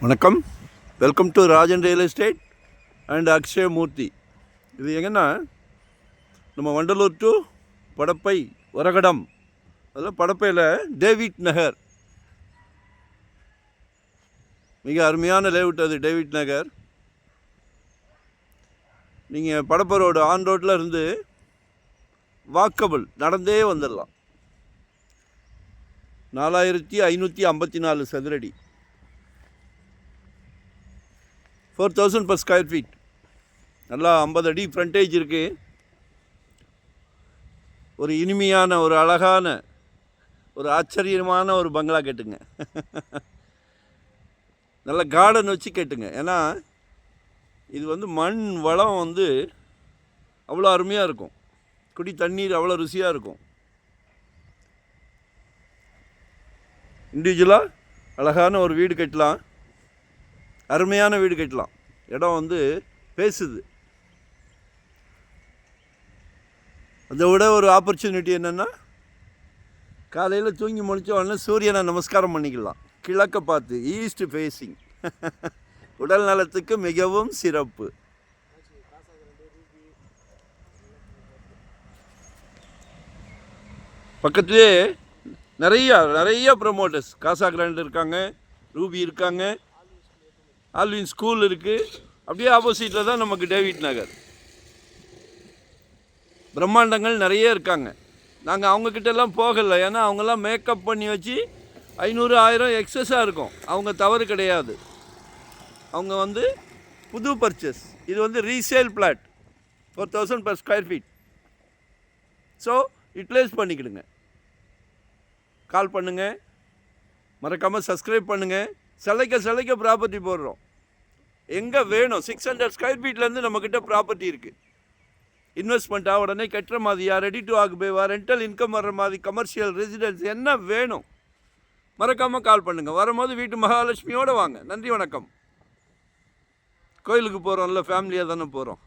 வணக்கம், welcome to Rajan real estate and Akshaya Murthy. இது எங்கன்னா நம்ம வண்டலூர் டு படப்பை வரகடம், அதில் படப்பையில் டேவிட் நகர், மிக அருமையான லேஅவுட் அது டேவிட் நகர். நீங்கள் படப்பை ரோடு ஆன் ரோட்டில் இருந்து வாக்கபிள் நடந்தே வந்துடலாம். 4554 சதுரடி, 4000 per ஸ்கொயர் ஃபீட். நல்லா 50 அடி ஃப்ரண்டேஜ் இருக்குது. ஒரு இனிமையான, ஒரு அழகான, ஒரு ஆச்சரியமான ஒரு பங்களா கேட்டுங்க. நல்ல கார்டன் வச்சு கேட்டுங்க. ஏன்னா இது மண் வளம் அவ்வளோ அருமையாக இருக்கும். குடி தண்ணீர் அவ்வளோ ருசியாக இருக்கும். இண்டிவிஜுவலாக அழகான ஒரு வீடு கட்டலாம், அருமையான வீடு கட்டலாம். இடம் பேசுது. அதை விட ஒரு ஆப்பர்ச்சுனிட்டி என்னென்னா, காலையில் தூங்கி முடிச்ச உடனே சூரியனை நமஸ்காரம் பண்ணிக்கலாம். கிழக்க பார்த்து, ஈஸ்ட் ஃபேஸிங். உடல் நலத்துக்கு மிகவும் சிறப்பு. பக்கத்துலேயே நிறைய ப்ரமோட்டர்ஸ், காசா கிராண்ட் இருக்காங்க, ரூபி இருக்காங்க, ஆல்வின் ஸ்கூல் இருக்குது. அப்படியே ஆப்போசிட்டில் தான் நமக்கு டேவிட் நகர். பிரம்மாண்டங்கள் நிறைய இருக்காங்க. நாங்கள் அவங்கக்கிட்டலாம் போகலை, ஏன்னா அவங்கெல்லாம் மேக்கப் பண்ணி வச்சு 500 1000 எக்ஸஸாக இருக்கும். அவங்க தவறு கிடையாது. அவங்க புது பர்ச்சேஸ். இது resale flat, 4000 per square feet. So utilise பண்ணிக்கிடுங்க. கால் பண்ணுங்கள், மறக்காமல் சப்ஸ்கிரைப் பண்ணுங்கள். சிலைக்க ப்ராப்பர்ட்டி போடுறோம். எங்கே வேணும், 600 ஸ்கொயர் ஃபீட்லேருந்து நம்மக்கிட்ட ப்ராப்பர்ட்டி இருக்குது. இன்வெஸ்ட்மெண்ட்டாக உடனே கட்டுற மாதிரியா, ரெடி டு ஆக்குபேவா, ரெண்டல் இன்கம் வர்ற மாதிரி, கமர்ஷியல், ரெசிடென்ஸ், என்ன வேணும் மறக்காமல் கால் பண்ணுங்கள். வரும்போது வீட்டு மகாலட்சுமியோடு வாங்க. நன்றி, வணக்கம். கோயிலுக்கு போகிறோம்ல, ஃபேமிலியாக தானே போகிறோம்.